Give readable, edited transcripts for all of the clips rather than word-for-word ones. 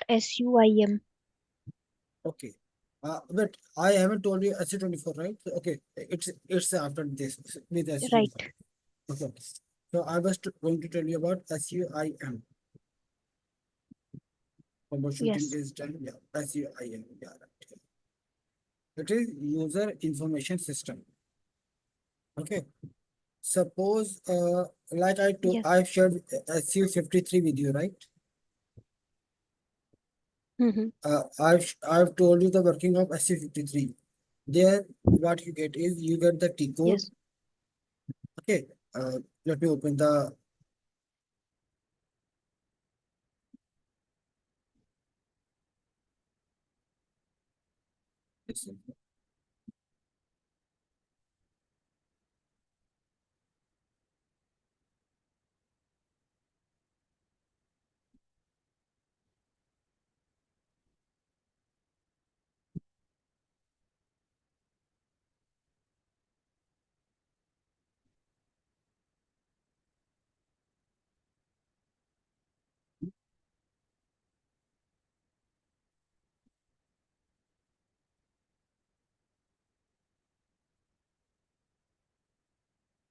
SUIM. Okay. But I haven't told you SU24, right? Okay, it's after this with SU25. Right. Okay. So I was going to tell you about SUIM. Troubleshooting Yes. is done. Yeah, SUIM. Yeah, right. It is user information system. Okay. Suppose, like Yes. I've shared SU53 with you, right? Mm-hmm. I've told you the working of SU53. There, what you get is you get the T code. Yes. Okay. Let me open the.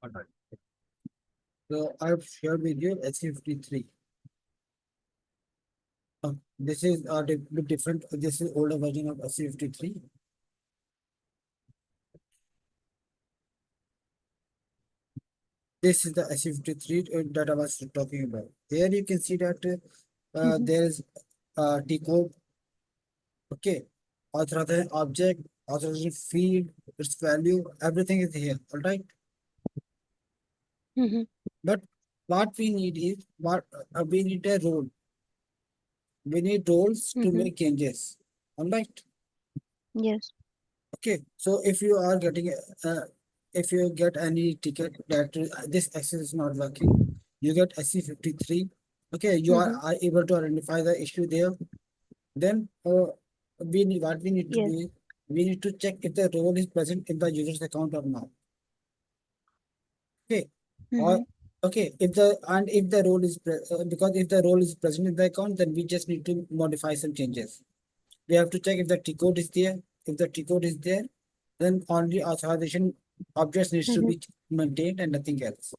Alright. So I've shared with you SU53. This is a bit different. This is older version of SU53. This is the SU53 that I was talking about. Here you can see that Mm-hmm. there is T code. Okay. Authorization object, authorization field, its value, everything is here. All right. Mm-hmm. But what we need is we need a role. We need roles to Mm-hmm. make changes. All right. Yes. Okay. So if you are getting if you get any ticket that this access is not working, you get SC53. Okay, you Mm-hmm. are able to identify the issue there. Then what we need to do Yes. is we need to check if the role is present in the user's account or not. Okay. Or Mm-hmm. okay, if the role is because if the role is present in the account, then we just need to modify some changes. We have to check if the T code is there. If the T code is there, then only authorization objects needs to Mm-hmm. be maintained and nothing else.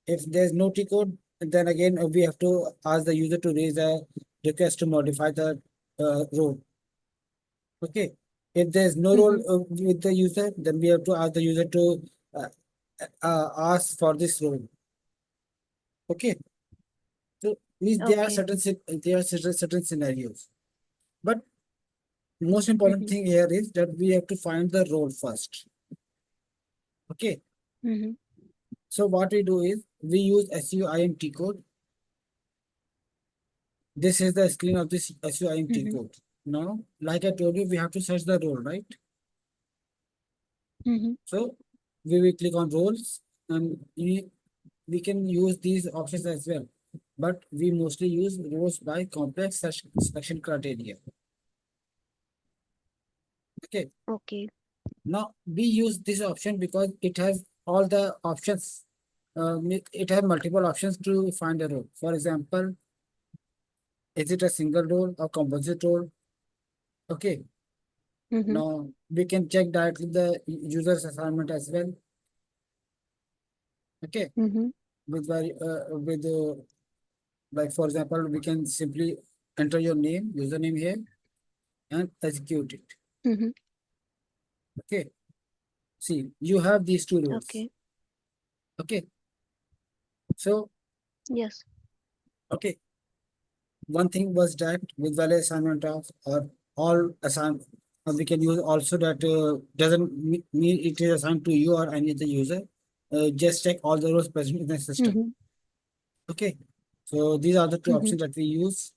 If there's no T code, then again we have to ask the user to raise a request to modify the role. Okay. If there's no role Mm-hmm. with the user, then we have to ask the user to uh, ask for this role. Okay. So means Okay. there are certain scenarios. But most important Mm-hmm. thing here is that we have to find the role first. Okay. Mm-hmm. So what we do is we use SUIMT code. This is the screen of this SUIMT Mm-hmm. code. Now, like I told you, we have to search the role, right? Mm-hmm. So we will click on roles and we can use these options as well. But we mostly use roles by complex selection criteria. Okay. Okay. Now we use this option because it has all the options. It has multiple options to find a role. For example, is it a single role or composite role? Okay. Mm-hmm. Now we can check directly the user's assignment as well. Okay. Mm-hmm. With like for example, we can simply enter your name, username here, and execute it. Mm-hmm. Okay. See, you have these two roles. Okay. Okay. So Yes. okay, one thing was that with valid assignment of or all assignment, we can use also that doesn't mean it is assigned to you or any other user. Just check all the rows present in the system. Mm-hmm. Okay, so these are the two Mm-hmm. options that we use.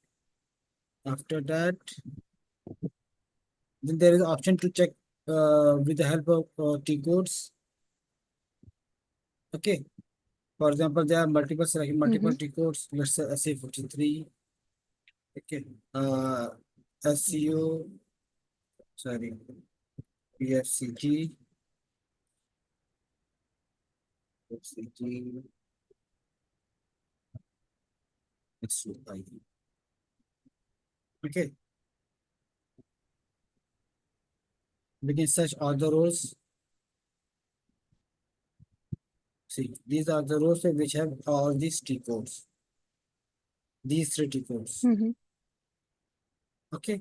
After that, then there is option to check with the help of T codes. Okay, for example, there are multiple Mm-hmm. T codes. Let's say SA53. Okay, SCU. Sorry, PFCG. FCG. SUI. Okay, we can search all the rows. See, these are the rows which have all these T codes. These three T codes. Mm-hmm. Okay.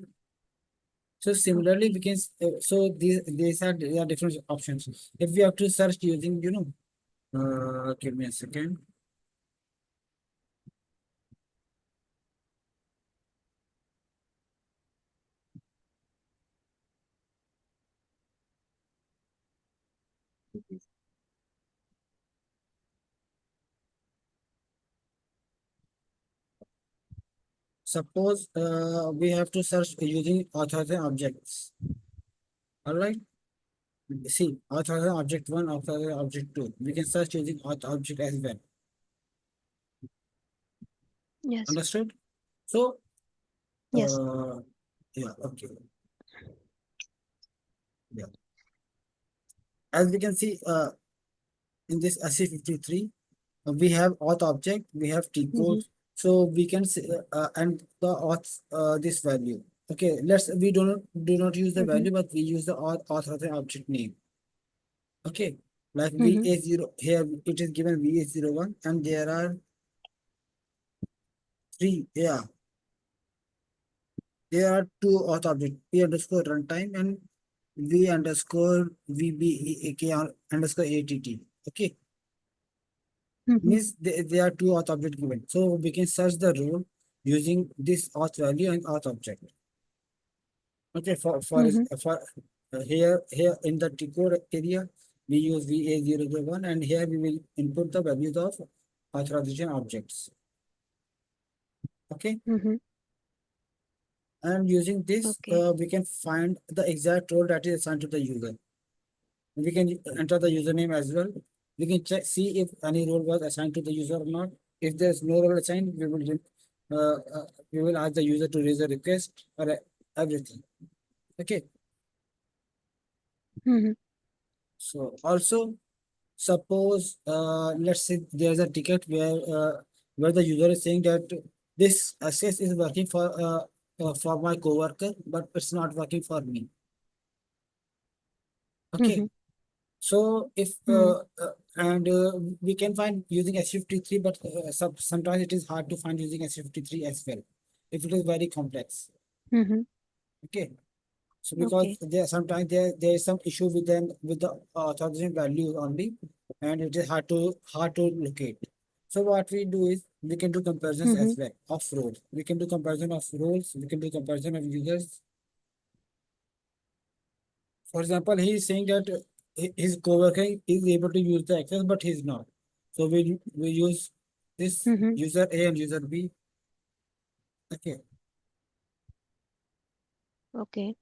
So similarly, Okay. we can so these are there are different options. If we have to search using, give me a second. Suppose we have to search using authorized objects. All right. See, authorized object one, authorized object two. We can search using auth object as well. Yes. Understood? So, Yes. yeah, okay. Yeah. As we can see, in this SC53, we have auth object, we have T Mm-hmm. code, so we can say, and the auth this value. Okay, we do not use the Mm-hmm. value, but we use the auth of the object name. Okay, like Mm-hmm. VA0 here it is given VA01, and there are three. Yeah, there are two auth object P underscore runtime and V underscore VBAK underscore ATT. Okay, Mm-hmm. means there are two auth object given. So we can search the role using this auth value and auth object. Okay, Mm-hmm. here in the T code area, we use VA001, and here we will input the values of authorization objects. Okay, Mm-hmm. and using this, Okay. we can find the exact role that is assigned to the user. We can enter the username as well. We can see if any role was assigned to the user or not. If there's no role assigned, we will ask the user to raise a request or everything. Okay. Mm-hmm. So also, suppose let's say there's a ticket where the user is saying that this access is working for my coworker, but it's not working for me. Okay. Mm-hmm. So if Mm-hmm. and we can find using S53, but sometimes it is hard to find using S53 as well if it is very complex. Mm-hmm. Okay, so because Okay. there is some issue with the authorization value only, and it is hard to locate. So what we do is we can do comparisons Mm-hmm. as well of roles. We can do comparison of roles. We can do comparison of users. For example, he is saying that his coworker is able to use the access, but he's not. So we use this Mm-hmm. user A and user B. Okay. Okay.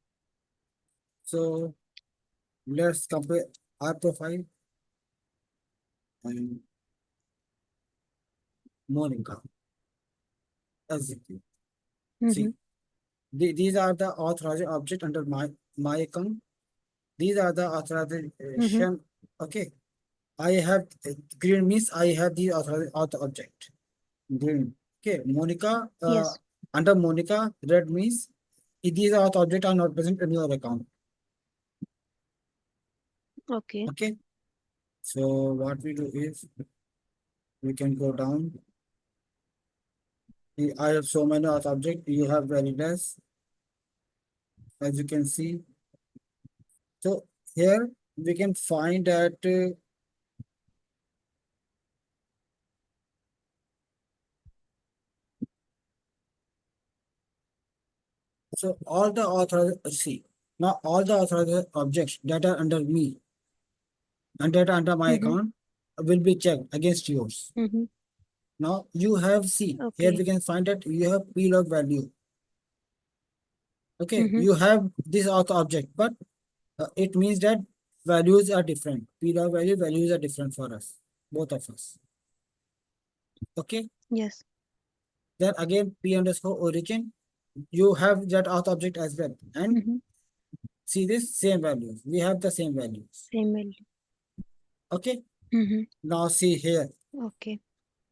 So let's compare our profile and Monica as it is. Mm-hmm. See, these are the authorized object under my account. These are the Mm-hmm. authorization. Okay. I have green means I have the authorized auth object. Green. Okay. Monica, Yes. under Monica, red means these auth object are not present in your account. Okay. Okay. So what we do is we can go down. I have so many auth object. You have very less, as you can see. So here we can find that so all the authorized see now all the authorized objects that are under me and that are under my Mm-hmm. account will be checked against yours. Mm-hmm. Now you have see here we Okay. can find that you have plog value. Okay, Mm-hmm. you have this auth object, but it means that values are different. Plog values are different for us, both of us. Okay, Yes. then again p underscore origin, you have that auth object as well, and Mm-hmm. see this same values. We have the same values. Same value. Okay, Mm-hmm. now see here. Okay.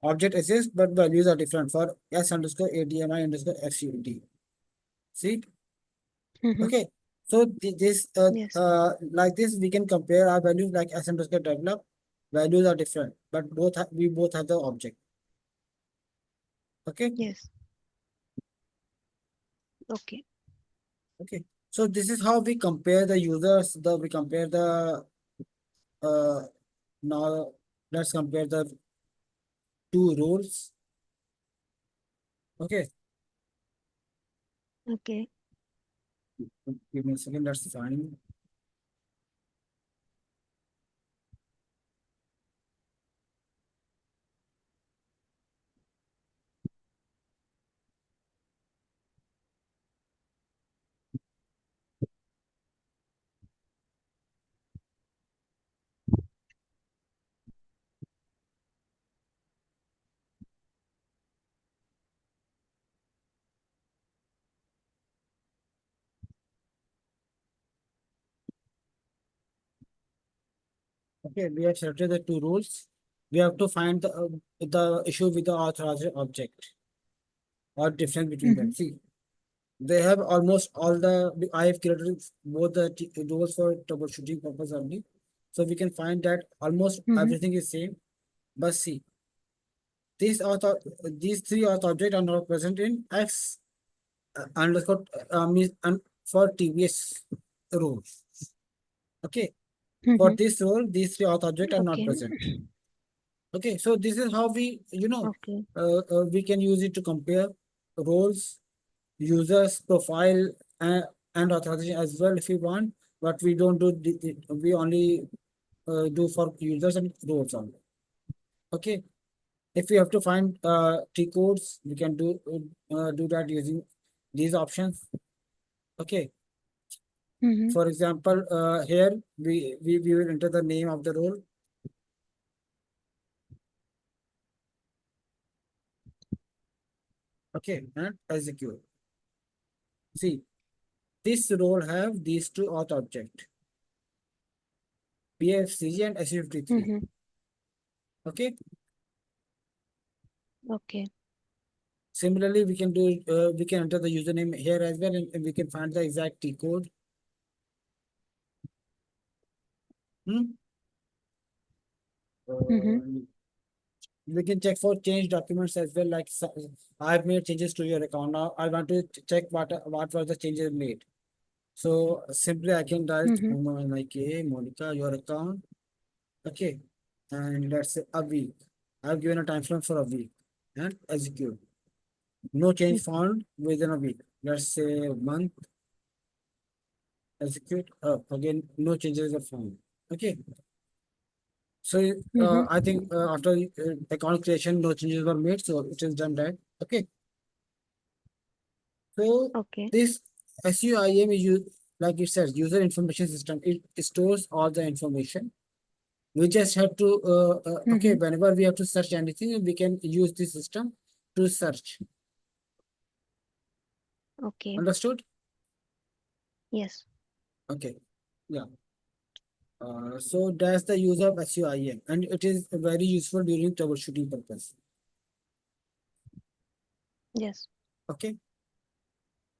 Object exists, but values are different for S underscore ADMI underscore FCD. See, Mm-hmm. okay. So this Yes. like this we can compare our values like s underscore develop. Values are different, but we both have the object. Okay. Yes. Okay. Okay. So this is how we compare the users. We compare the uh now let's compare the two roles. Okay. Okay. Give me a second. That's fine. Okay, we have selected the two rules. We have to find the issue with the authorized object or difference between them. Mm-hmm. See, they have almost all the. I have created both the rules for troubleshooting purpose only, so we can find that almost Mm-hmm. everything is same. But see, these three auth objects are not present in X underscore means for TBS rule. Okay, for Mm-hmm. this role, these three auth objects are not Okay. present. Okay, so this is how we, Okay. we can use it to compare roles, users, profile, and authorization as well if we want. But we don't do we only do for users and roles only. Okay, if we have to find T codes, we can do that using these options. Okay, Mm-hmm. for example, here we will enter the name of the role. Okay, and execute. See, this role have these two auth object, PFCG and SU53. Mm-hmm. Okay. Okay. Similarly, we can enter the username here as well, and we can find the exact T code. Hmm? Mm-hmm. We can check for change documents as well. Like I've made changes to your account now. I want to check what were the changes made. So simply I can write Mm-hmm. like Monica, your account. Okay, and let's say a week. I've given a time frame for a week and execute. No change found within a week. Let's say a month. Execute. Again, no changes are found. Okay. So Mm-hmm. I think after account creation, no changes were made, so it is done right. Okay. So Okay. this SUIM is like it says, user information system. It stores all the information. We just have to okay. Mm-hmm. Whenever we have to search anything, we can use this system to search. Okay. Understood? Yes. Okay. Yeah. So that's the use of SUIM, and it is very useful during troubleshooting purpose. Yes. Okay.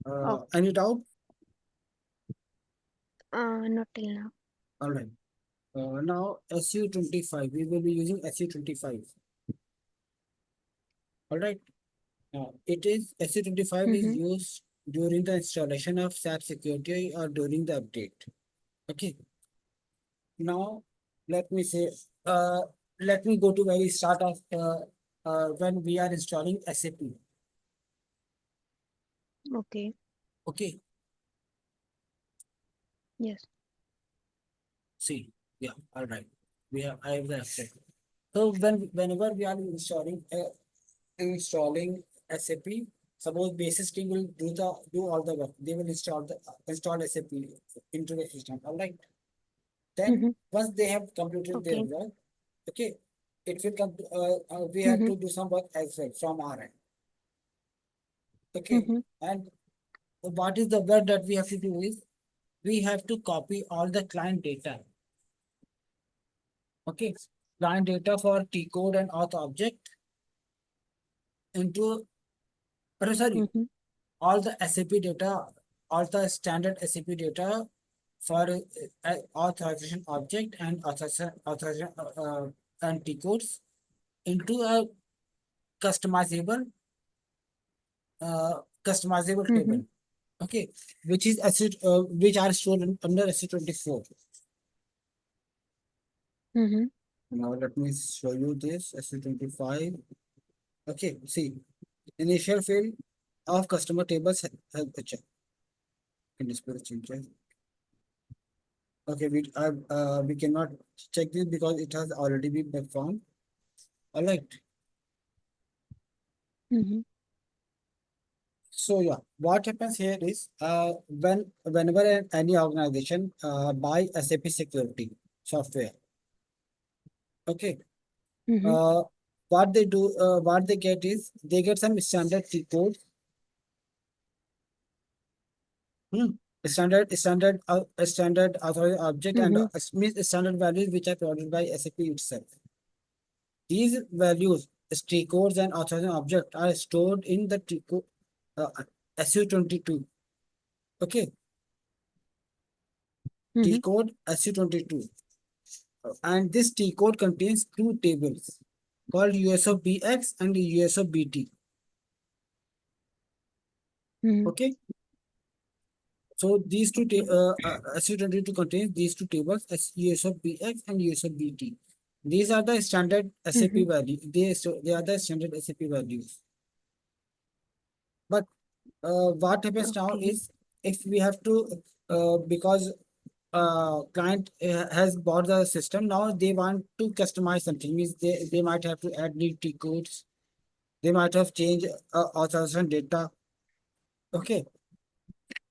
Okay. Any doubt? Not till now. All right. Now SU25. We will be using SU25. All right. It is SU25 is Mm-hmm. used during the installation of SAP security or during the update. Okay. Now let me say. Uh, Let me go to very start of when we are installing SAP. Okay. Okay. Yes. See. Yeah. All right. I have the update. So whenever we are installing SAP, suppose basis team will do all the work. They will install SAP into the system. All right. Then Mm-hmm. once they have completed their Okay. work, okay, it will come. We have Mm-hmm. to do some work as well from our end. Okay, Mm-hmm. and what is the work that we have to do is we have to copy all the client data. Okay, client data for T code and auth object into. Sorry, Mm-hmm. all the SAP data, all the standard SAP data for authorization object and authorization and T codes into a customizable customizable Mm-hmm. table. Okay, which is asset which are stored under SC24. Mm-hmm. Now let me show you this SC25. Okay, see, initial field of customer tables have a check. Can display the changes. Okay, we cannot check this because it has already been performed. All right. Mm-hmm. So yeah, what happens here is whenever any organization buy SAP security software, okay, Mm-hmm. uh, what they get is they get some standard C code, hmm, standard authorized object and Mm-hmm. means standard values which are provided by SAP itself. These values, T codes and authorization object are stored in the T code SU22. Okay, T Mm-hmm. code SU22. And this T code contains two tables called USOBX and USOBT. Mm-hmm. Okay, so these SU22 contains these two tables as USOBX and USOBT. These are the standard SAP Mm-hmm. value. They are the standard SAP values. But what happens now Okay. is if we have to because client has bought the system now they want to customize something means they might have to add new T codes. They might have changed authorization data. Okay,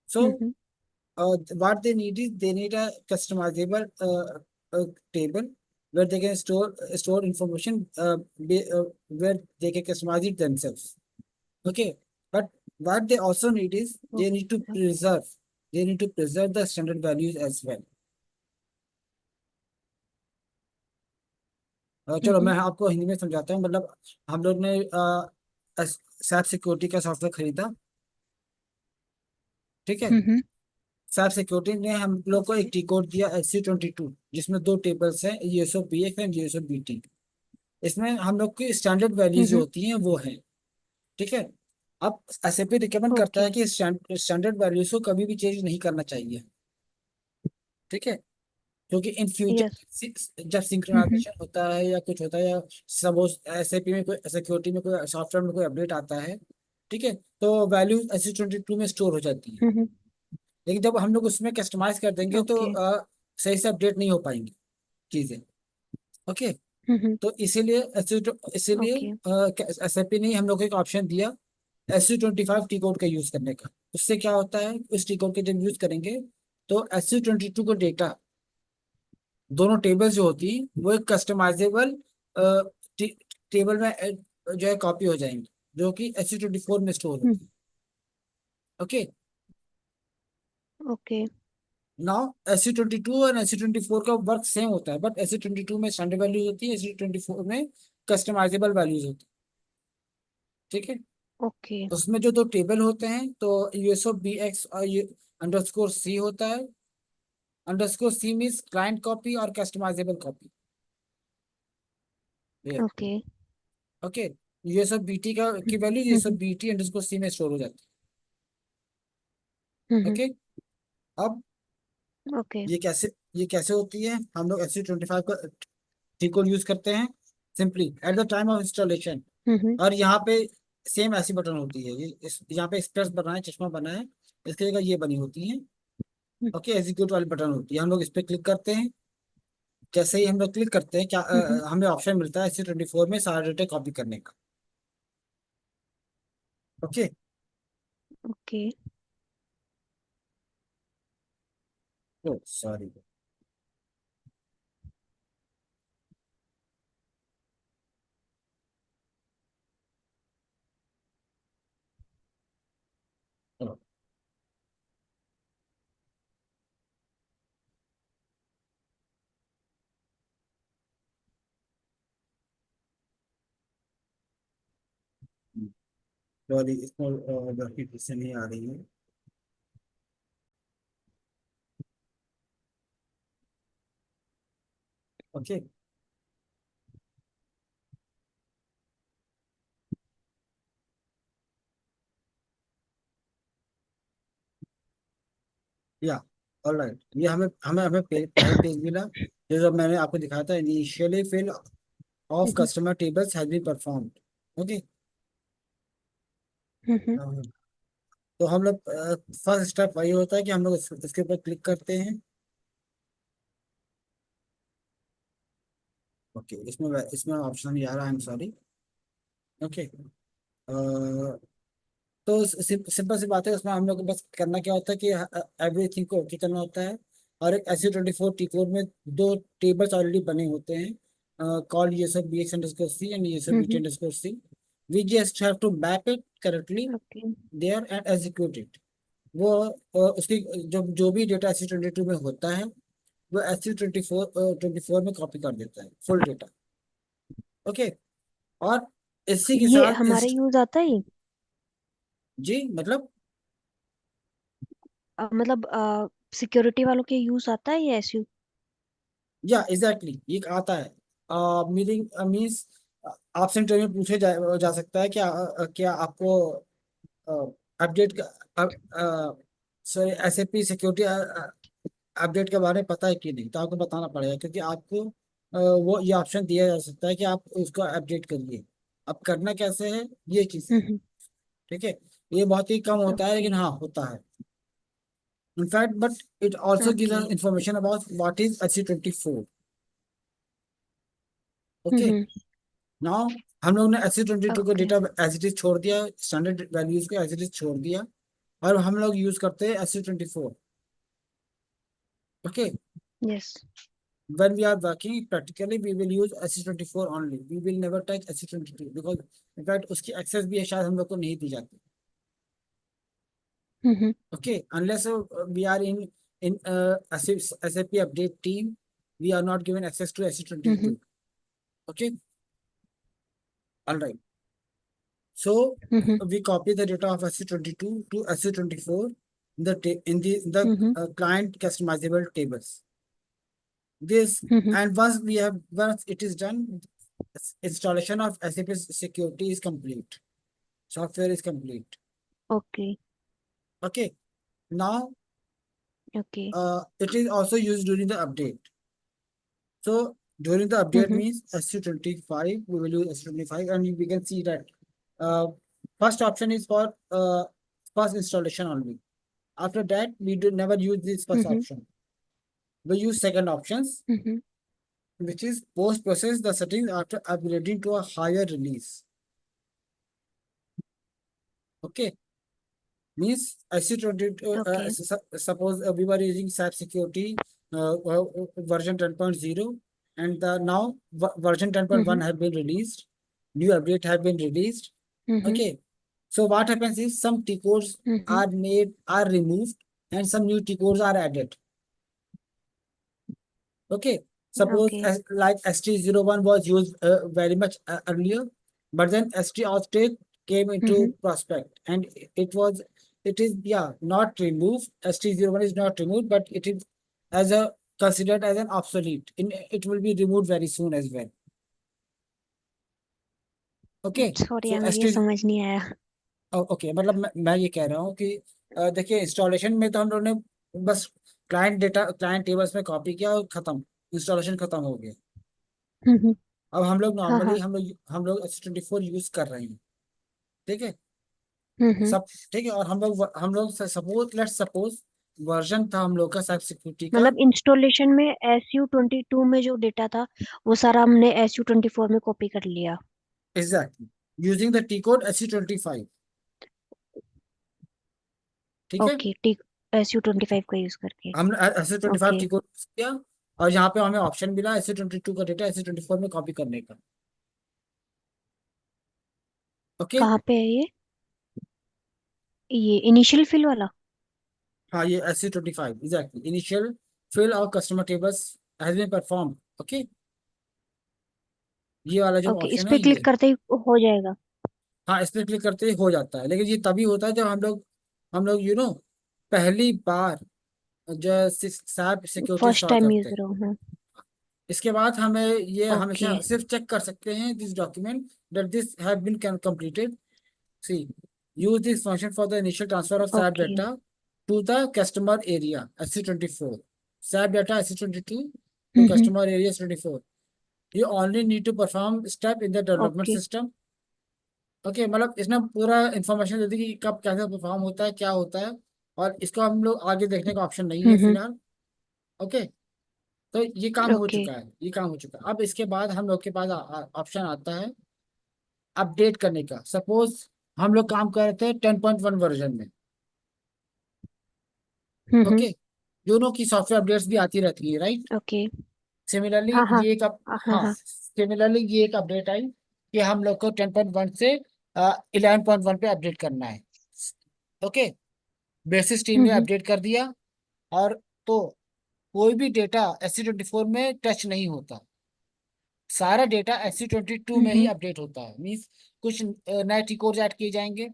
so Mm-hmm. what they need is they need a customizable table where they can store information where they can customize it themselves. Okay, but what they also need is Okay. they need to preserve the standard values as well. चलो Mm-hmm. मैं आपको हिंदी में समझाता हूँ मतलब हम लोग ने सैप सिक्योरिटी का सॉफ्टवेयर खरीदा, ठीक है। Mm-hmm. सैप सिक्योरिटी ने हम लोग को एक Okay. टी कोड दिया SC22 जिसमें दो टेबल्स हैं USOBX एंड USOBT। इसमें हम लोग की स्टैंडर्ड वैल्यूज जो Mm-hmm. होती हैं वो है, ठीक है। अब एसएपी रिकमेंड करता है Okay. कि स्टैंडर्ड वैल्यूज को कभी भी चेंज नहीं करना चाहिए, ठीक है। क्योंकि इन Yes. फ्यूचर जब Mm-hmm. सिंक्रोनाइजेशन होता है या कुछ होता है या सपोज एसएपी में कोई सिक्योरिटी में कोई सॉफ्टवेयर में कोई अपडेट आता है, ठीक है, तो वैल्यू SC22 में स्टोर हो जाती है। Mm-hmm. लेकिन जब हम लोग उसमें कस्टमाइज कर देंगे तो Okay. सही से अपडेट नहीं हो पाएंगी चीजें। Okay, Mm-hmm. तो इसीलिए Okay. एसएपी ने हम लोग को एक ऑप्शन दिया SC25 टी कोड का यूज करने का। उससे क्या होता है उस टी कोड के जब यूज करेंगे तो SC22 को डेटा दोनों टेबल्स जो होती हैं वो एक कस्टमाइजेबल टेबल में जो है कॉपी हो जाएंगी जो कि SC24 में स्टोर Mm. होती है। Okay, Okay. नाउ SC22 और SC24 का वर्क सेम होता है बट SC22 में स्टैंडर्ड वैल्यूज होती है, SC24 में कस्टमाइजेबल वैल्यूज होती है, ठीक है। Okay. उसमें जो दो टेबल होते हैं तो USOBX और अंडरस्कोर सी होता है। Underscore C means client copy और customisable copy. Okay. Okay, USOBT का की वैल्यू Mm-hmm. USOBT अंडरस्कोर सी में स्टोर हो जाती है। Mm-hmm. ओके, अब Okay. ये कैसे होती है, हम लोग SC25 का टी कोड यूज करते हैं simply at the time of installation. Mm-hmm. और यहाँ पे सेम ऐसी बटन होती है, यहाँ पे एक्सप्रेस बना है, चश्मा बना है, इसकी जगह ये बनी होती है। ओके, एग्जीक्यूट वाली बटन होती है, हम लोग इस पे क्लिक करते हैं। जैसे ही हम लोग क्लिक करते हैं क्या Mm-hmm. हमें ऑप्शन मिलता है SC24 में सारा डेटा कॉपी करने का। Okay, Okay. तो सॉरी, सॉरी, इसमें से नहीं आ रही है। ओके, या ऑलराइट, ये हमें हमें हमें पहला पेज मिला, जो जब मैंने आपको दिखाया था, initially fill of hmm customer tables has been performed. Okay, hmm तो हम लोग फर्स्ट स्टेप वही होता है कि हम लोग इसके ऊपर क्लिक करते हैं। ओके, इसमें ऑप्शन नहीं आ रहा, आई एम सॉरी। ओके, तो सिंपल सी बात है, उसमें हम लोग को बस करना क्या होता है कि एवरीथिंग को ओके करना होता है। और एक SU24 टी कोड में दो टेबल्स ऑलरेडी बने होते हैं, कॉल ये सब BX अंडरस्कोर सी एंड ये सब BT hmm underscore C. We just have to map it correctly okay there and execute it. वो उसकी जो जो भी डेटा SU22 में होता है, वो SU24 में कॉपी कर देता है फुल डेटा। ओके, और इसी के ये साथ हमारे यूज आता है ये? जी मतलब, मतलब सिक्योरिटी वालों के यूज आता है ये एसयू? या एग्जैक्टली ये आता है। मीनिंग मीन्स आपसे इंटरव्यू में पूछे जा सकता है, क्या आपको update sorry SAP security update के बारे में पता है कि नहीं, तो आपको बताना पड़ेगा, क्योंकि आपको वो ये ऑप्शन दिया जा सकता है कि आप उसको अपडेट करिए। अब करना कैसे है, ये चीज़ है। हम्म ठीक है, ये बहुत ही कम होता है, ओके लेकिन हाँ होता है in fact, but it also gives okay us information about what is SC24। Okay, hmm now हम लोग ने SC22 का okay data as it is छोड़ दिया, स्टैंडर्ड वैल्यूज को एज इट इज छोड़ दिया, और हम लोग यूज करते हैं SC24। Okay, yes when we are working practically we will use SC24 only, we will never touch SC22 because in fact उसकी एक्सेस भी है शायद हम लोग को नहीं दी जाती। हम्म Okay, unless we are in SAP update team, we are not given access to hmm SC22। Okay, all right, so hmm we copy the data of SC22 to SC24 in the hmm client customizable tables. This, hmm and once it is done, installation of SAP security is complete. Software is complete. Okay Okay. Now, okay it is also used during the update. So during the update hmm means SC25, we will use SC25, and we can see that uh, first option is for first installation only. After that, we do never use this first hmm option. We use second options, hmm which is post process the settings after upgrading to a higher release. Okay, means SC20, okay suppose we were using SAP security version 10.0, and now version 10.1 hmm have been released, new update have been released. Hmm Okay, so what happens is some T codes hmm are removed and some new T codes are added. Okay, suppose okay like ST01 was used very much earlier, but then ST Auth came hmm into prospect, and it is, yeah, not removed. ST01 is not removed, but it is as a considered as an obsolete. It will be removed very soon as well. Okay, sorry so यार मुझे ये ST समझ नहीं आया। Okay, मतलब मैं ये कह रहा हूँ कि देखिए, इंस्टॉलेशन में तो हम लोग ने बस क्लाइंट टेबल्स में कॉपी किया और खत्म, इंस्टॉलेशन खत्म हो गया। हम्म अब हम लोग हाँ नॉर्मली हाँ हम लोग S24 यूज कर रहे हैं। ठीक है, हम्म सब ठीक है, और हम लोग सपोज लेट्स सपोज वर्जन था हम लोग का साइबर सिक्योरिटी का। मतलब इंस्टॉलेशन में SU22 में जो डेटा था वो सारा हमने SU24 में कॉपी कर लिया। Exactly, using the T code SC25। ठीक है, ओके ठीक, SU25 का यूज करके। हमने SC25 ओके टी कोड किया, और यहाँ पे हमें ऑप्शन मिला SC22 का डेटा SC24 में कॉपी करने का। ओके, कहाँ पे है ये इनिशियल फिल वाला? हाँ, ये SC25 एग्जैक्टली, इनिशियल फिल और customer tables has been perform. Okay, ये वाला जो ओके इस ऑप्शन है पे ये। क्लिक करते ही हो जाएगा? हाँ, इस पे क्लिक करते ही हो जाता है, लेकिन ये तभी होता है जब हम लोग पहली बार जो SAP security first install time करते यूज हैं। करो। हाँ। इसके बाद हमें ये ओके। हमेशा सिर्फ चेक कर सकते हैं this document that this have been completed. See, use this function for the initial transfer of SAP okay. Data to the customer area SC24, SAP data SC22 to hmm. Customer area S24। You only need to perform step in the development okay. System. Okay, मतलब इसने पूरा information दे दी कि कब कैसे perform होता है, क्या होता है, और इसको हम लोग आगे देखने का ऑप्शन नहीं है हम्म। फिलहाल। ओके, तो ये काम हो ओके। चुका है, ये काम हो चुका है। अब इसके बाद हम लोग के पास ऑप्शन आता है अपडेट करने का। सपोज हम लोग काम कर रहे थे 10.1 वर्जन में। हम्म। ओके, दोनों की सॉफ्टवेयर अपडेट्स भी आती रहती है, राइट। ओके। सिमिलरली हाँ हाँ ये एक हाँ हाँ, हाँ। सिमिलरली ये एक अपडेट आई कि हम लोग को 10.1 से 11.1 पे अपडेट करना है। ओके, बेसिस टीम ने हम्म। अपडेट कर दिया। और तो कोई भी डेटा SC24 में टच नहीं होता, सारा डेटा SC22 में ही हम्म। अपडेट होता है। मीन्स कुछ नए टी कोड्स ऐड किए जाएंगे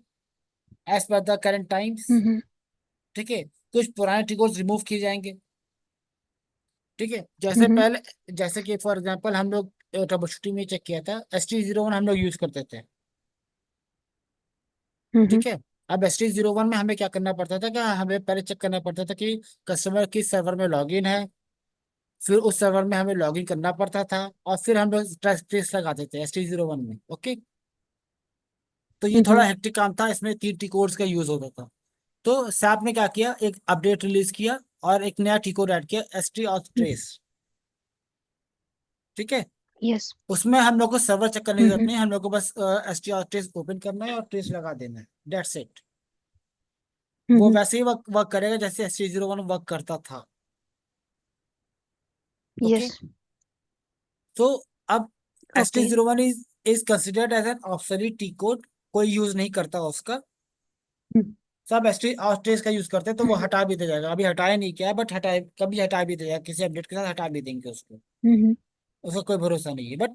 as per the current times. हम्म। ठीक है, कुछ पुराने टी कोड्स रिमूव किए जाएंगे। ठीक है, जैसे हम्म। पहले, जैसे कि फॉर एग्जांपल हम लोग ट्रबल शूटिंग में चेक किया था, ST01 हम लोग यूज करते थे। हम्म। ठीक है, अब ST01 में हमें क्या करना पड़ता था, क्या हमें पहले चेक करना पड़ता था कि कस्टमर किस सर्वर में लॉगिन है, फिर उस सर्वर में हमें लॉगिन करना पड़ता था, और फिर हम लोग ट्रेस लगाते थे ST01 में। ओके, तो ये थोड़ा हम्म। हेक्टिक काम था, इसमें 3 टी कोड्स का यूज होता था। तो सैप ने क्या किया, एक अपडेट रिलीज किया और एक नया टी कोड ऐड किया, ST और ट्रेस। ठीक है, यस। उसमें हम लोग को सर्वर चेक करने की जरूरत हम्म। नहीं है, हम लोग को बस ST और ट्रेस ओपन करना है और ट्रेस लगा देना है, डेट्स इट। वो हम्म। वैसे ही वर्क करेगा जैसे ST01 वर्क करता था। Okay, yes. तो अब S T okay. Zero one is considered as an obsolete T code, कोई यूज नहीं करता उसका। सब एस टी और ट्रेस का यूज करते हैं, तो वो हम्म। हटा भी दिया जाएगा। अभी हटाया नहीं किया है, बट हटाए, कभी हटा भी दिया जाएगा, किसी अपडेट के साथ हटा भी देंगे उसको। हम्म। उसका कोई भरोसा नहीं है। बट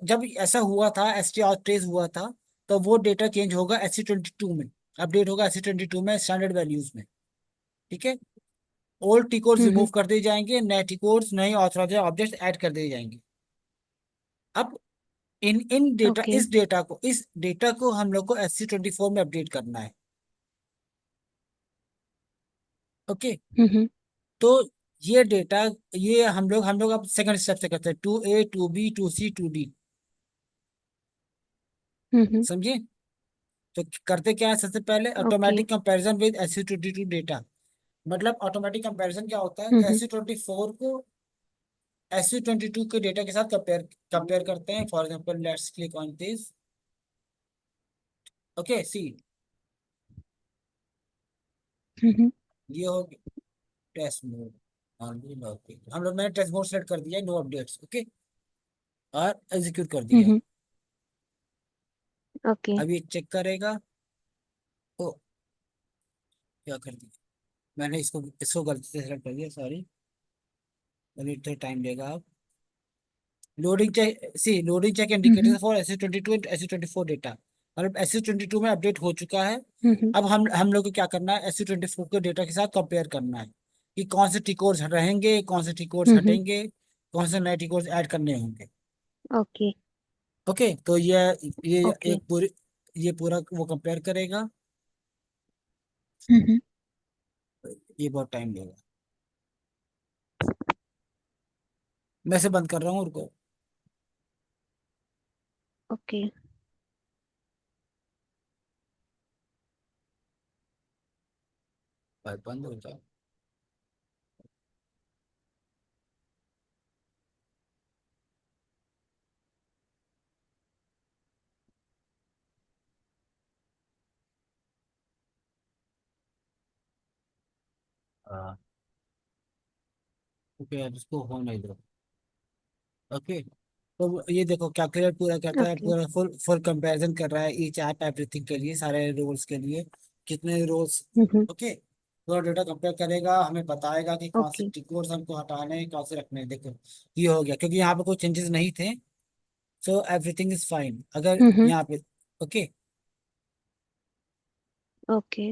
जब ऐसा हुआ था, एस टी और ट्रेस हुआ था, तो वो डेटा चेंज होगा SC22 में, अपडेट होगा SC22 में स्टैंडर्ड वैल्यूज में। ठीक है, ओल्ड टी कोड्स रिमूव हम्म। कर दिए जाएंगे, नए टी कोड्स, नए ऑथराइज्ड ऑब्जेक्ट्स ऐड कर दिए जाएंगे। अब इन इन डेटा ओके। इस डेटा को हम लोग को SC24 में अपडेट करना है। Okay, hmm. तो ये डेटा, ये हम लोग अब सेकंड स्टेप से करते हैं, 2A 2B 2C 2D। हम्म। समझिए, तो करते क्या है, सबसे पहले okay. Automatic comparison with SC22 data. मतलब ऑटोमेटिक कंपैरिजन क्या होता है, हम्म। SC24 को SC22 के डेटा के साथ कंपेयर कंपेयर करते हैं। For example let's click on this. Okay, see, hmm. ये हो टेस्ट मोड, हम लोग, मैंने टेस्ट मोड सेलेक्ट कर दिया, नो अपडेट्स। ओके, और एग्जीक्यूट कर दिया। हम्म। ओके। अब ये चेक करेगा। ओ, क्या कर दिया मैंने, इसको इसको गलती से सेलेक्ट कर दिया, सॉरी। अभी इतना टाइम लेगा। आप loading check hmm. Indicator for SC22 and SC24 data, मतलब SC22 में अपडेट हो चुका है। हम्म। अब हम लोग को क्या करना है, SC24 के डेटा के साथ कंपेयर करना है कि कौन से टी कोड्स रहेंगे, कौन से टी कोड्स हम्म। हटेंगे, कौन से नए टी कोड्स ऐड करने होंगे। ओके। ओके, तो ये ओके। ये पूरा वो कंपेयर करेगा। हम्म। ये बहुत टाइम लेगा, मैं इसे बंद कर रहा हूँ, रुको। ओके। बंद हो जाए। हाँ, ओके, अब इसको होने दो। ओके, तो ये देखो कैलकुलेट पूरा करता है, ओके। पूरा फुल फुल कंपैरिजन कर रहा है ईच ऐप एवरीथिंग के लिए, सारे रोल्स के लिए, कितने रोल्स। हम्म। ओके, पूरा डेटा कंपेयर करेगा, हमें बताएगा कि कौन से ओके। टिकोड्स हमको हटाने हैं, कौन से रखने हैं। देखो, ये हो गया, क्योंकि यहाँ पे कोई चेंजेस नहीं थे, सो एवरीथिंग इज फाइन। अगर हम्म। यहाँ पे, ओके, ओके।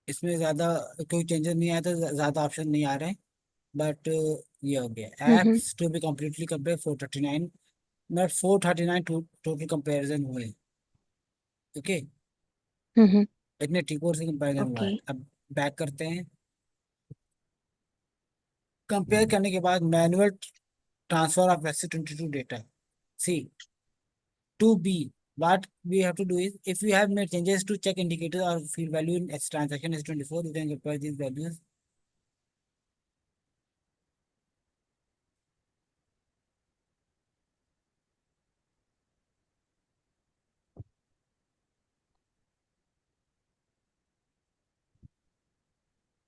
इसमें ज्यादा कोई चेंजेस नहीं आया, तो ज्यादा ऑप्शन नहीं आ रहे हैं। बट ये हो गया hmm. Apps to be completely compare 439, not 439 total comparison हुए। Okay, hmm. इतने टीकोर से कंपेरिजन हुआ ओके। है। अब बैक करते हैं। कंपेयर करने के बाद manual transfer of SC22 data. C to B, what we have to do is, if we have made changes to check indicator or field value in X transaction S24, you can compare these values.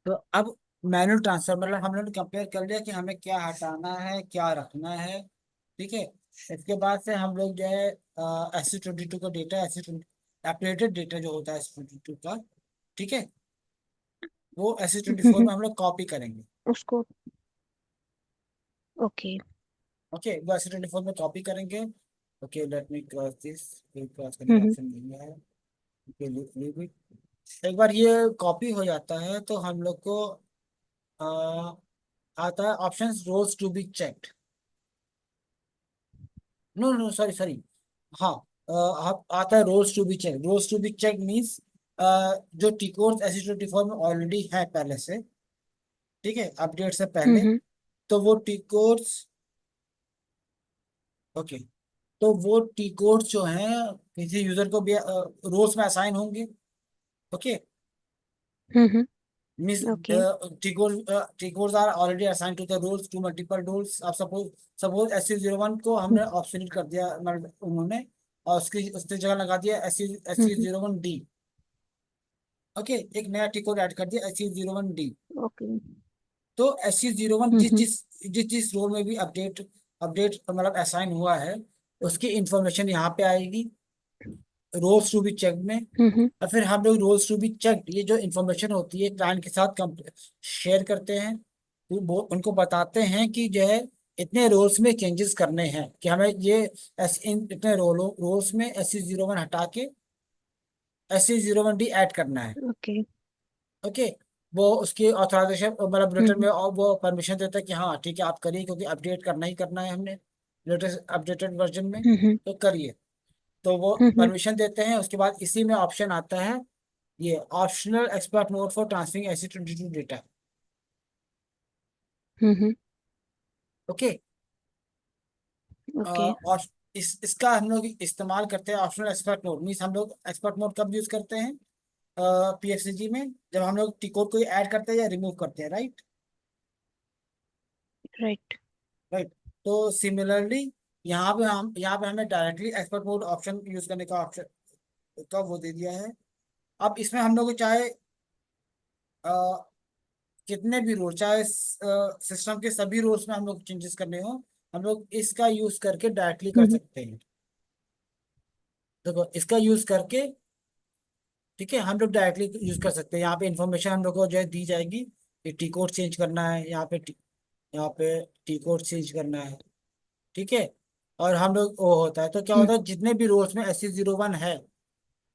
तो अब manual transfer मतलब हम लोग ने compare कर लिया कि हमें क्या हटाना है क्या रखना है। ठीक है, इसके बाद से हम लोग जो है SC22 का डेटा, SC20 अपडेटेड डेटा जो होता है SC22 का, ठीक है, वो SC24 हम्म। में हम लोग कॉपी करेंगे। उसको। ओके। ओके, वो SC24 में कॉपी करेंगे। Okay, let me cross this, cross करने का हम्म। ऑप्शन नहीं है। Okay, leave it. एक बार ये कॉपी हो जाता है तो हम लोग को आ, आता है option rows to be checked. No no, sorry sorry, हाँ, आता है rows to be check. Rows to be check means जो टी कोड्स SC24 में ऑलरेडी है पहले से, ठीक है, अपडेट से पहले, हम्म। तो वो टी कोड्स, ओके, तो वो टी कोड्स जो हैं किसी यूजर को भी रोज में असाइन होंगे। Okay, hmm. Means okay. T codes are already assign to the roles, to multiple roles. अब सपोज SC01 को हमने ऑप्शनल कर दिया, मतलब उन्होंने, और उसकी जगह लगा दिया हम्म। SC01D। ओके, एक नया टी कोड ऐड कर दिया SC01D। ओके। तो SC01 जिस हम्म। जिस जिस जिस रोल में भी अपडेट अपडेट मतलब असाइन हुआ है, उसकी इंफॉर्मेशन यहाँ पे आएगी रोल्स टू बी चेक में। हम्म। और फिर हम लोग रोल्स टू बी चेक, ये जो इंफॉर्मेशन होती है क्लाइंट के साथ शेयर करते हैं। तो वो उनको बताते हैं कि जो है इतने रोल्स में चेंजेस करने हैं, कि हमें ये इन इतने रोल्स में SC01 हटा के SC01D ऐड करना है। ओके। ओके, वो उसकी ऑथराइजेशन मतलब रिटर्न में, हम्म। और वो परमिशन देता है कि हाँ ठीक है आप करिए, क्योंकि अपडेट करना ही करना है हमने लेटेस्ट अपडेटेड वर्जन में, हम्म। तो करिए। तो वो हम्म। परमिशन देते हैं। उसके बाद इसी में ऑप्शन आता है, ये optional expert mode for transferring SC22 data. Hmm. Okay, okay. और इसका हम लोग इस्तेमाल करते हैं ऑप्शनल एक्सपर्ट मोड। मीन्स हम लोग एक्सपर्ट मोड कब यूज करते हैं PXCG में, जब हम लोग टी कोड को ऐड करते हैं या रिमूव करते हैं, राइट। राइट। राइट, तो सिमिलरली यहाँ पे हमें directly expert mode option use करने का ऑप्शन का वो दे दिया है। अब इसमें हम लोग को चाहे कितने भी रोल, चाहे सिस्टम के सभी रोल्स में हम लोग चेंजेस करने हो, हम लोग इसका यूज करके डायरेक्टली कर हम्म। सकते हैं। देखो, इसका यूज करके, ठीक है, हम लोग डायरेक्टली यूज कर सकते हैं। यहाँ पे इंफॉर्मेशन हम लोग को जो है दी जाएगी कि टी कोड चेंज करना है, यहाँ पे टी कोड चेंज करना है, ठीक है। और हम लोग वो होता है तो क्या होता है, जितने भी रोल्स में SC01 है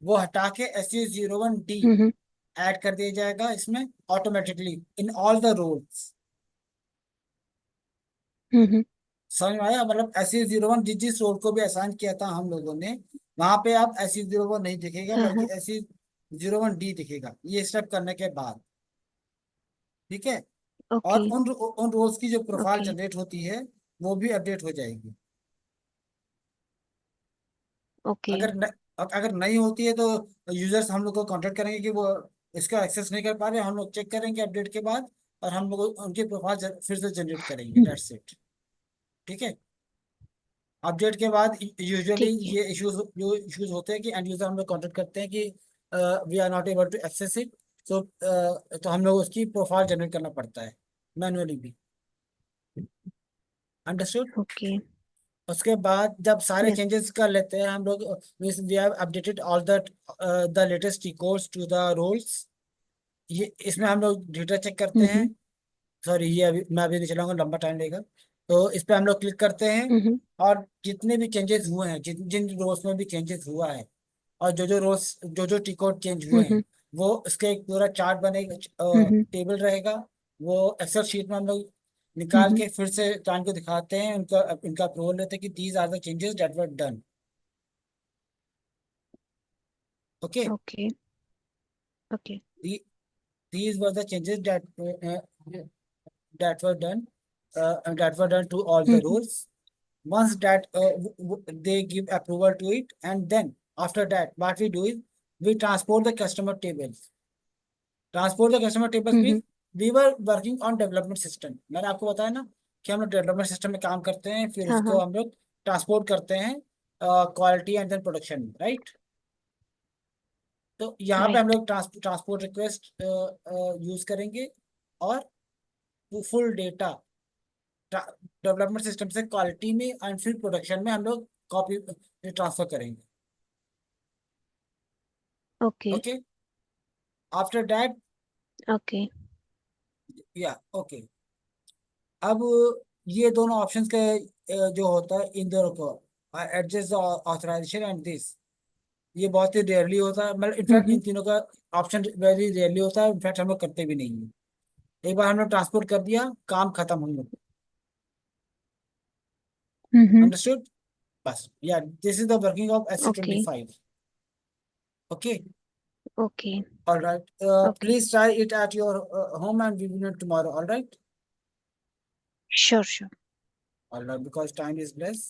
वो हटा के SC01D हम्म। ऐड कर दिया जाएगा इसमें automatically in all the roles. Hmm. समझ में आया, मतलब SC01 जिस जिस रोल को भी असाइन किया था हम लोगों ने, वहां पे आप SC01 नहीं दिखेगा, हाँ बल्कि हाँ। SC01D दिखेगा, ये स्टेप करने के बाद, ठीक है। और ओके। उन रोल्स की जो प्रोफाइल ओके। जनरेट होती है वो भी अपडेट हो जाएगी। ओके। अगर न, अगर नहीं होती है तो यूजर्स हम लोग को कांटेक्ट करेंगे कि वो इसका एक्सेस नहीं कर पा रहे, हम लोग चेक करेंगे अपडेट के बाद, और हम लोग उनकी प्रोफाइल फिर से जनरेट करेंगे, दैट्स इट। ठीक है, अपडेट के बाद यूजुअली ठीक है। ये इश्यूज होते हैं कि एंड यूजर हम लोग कांटेक्ट करते हैं कि we are not able to access it. तो हम लोग उसकी प्रोफाइल जनरेट करना पड़ता है मैनुअली भी। अंडरस्टूड। ओके। उसके बाद जब सारे यस। चेंजेस कर लेते हैं हम लोग, we have updated all the latest codes to the roles. ये इसमें हम लोग डेटा चेक करते हैं। हम्म। सॉरी, ये अभी मैं अभी नहीं चलाऊंगा, लंबा टाइम लेगा। तो इस पे हम लोग क्लिक करते हैं, हम्म। और जितने भी चेंजेस हुए हैं, जिन जिन रोल्स में भी चेंजेस हुआ है, और जो जो टी कोड चेंज हुए हैं, हम्म। वो उसके एक पूरा चार्ट बनेगा, हम्म टेबल रहेगा। वो एक्सेल शीट में हम लोग निकाल हम्म के फिर से क्लाइंट को दिखाते हैं, उनका उनका अप्रूवल लेते हैं कि these are the changes that were done. Okay, okay okay these were the changes that were done, that were done to all the hmm roles. Once that they give approval to it, and then after that, what we do is we transport the customer tables. Transport the customer tables means hmm we were working on development system. मैंने आपको बताया ना कि हम लोग development system में काम करते हैं, फिर हाँ उसको हाँ हम लोग ट्रांसपोर्ट करते हैं क्वालिटी एंड देन प्रोडक्शन में, राइट। तो यहाँ पे हम राइट लोग ट्रांसपोर्ट रिक्वेस्ट यूज करेंगे, और फुल डेटा डेवलपमेंट सिस्टम से क्वालिटी में एंड फिर प्रोडक्शन में हम लोग कॉपी ट्रांसफर करेंगे। Okay okay, after that, okay या ओके, अब ये दोनों ऑप्शंस के जो होता है इन दोनों को एडजस्ट ऑथराइजेशन एंड दिस, ये बहुत ही रेयरली होता है, मतलब इनफैक्ट इन हम्म तीनों का ऑप्शन वेरी रेयरली होता है, इनफैक्ट हम लोग करते भी नहीं है। एक बार हम लोग ट्रांसपोर्ट कर दिया, काम खत्म, हम लोग हम्म अंडरस्टूड। बस या this is the working of S C okay 25। Okay, okay all right, okay please try it at your home and we will meet tomorrow, all right? Sure sure All right, because time is less.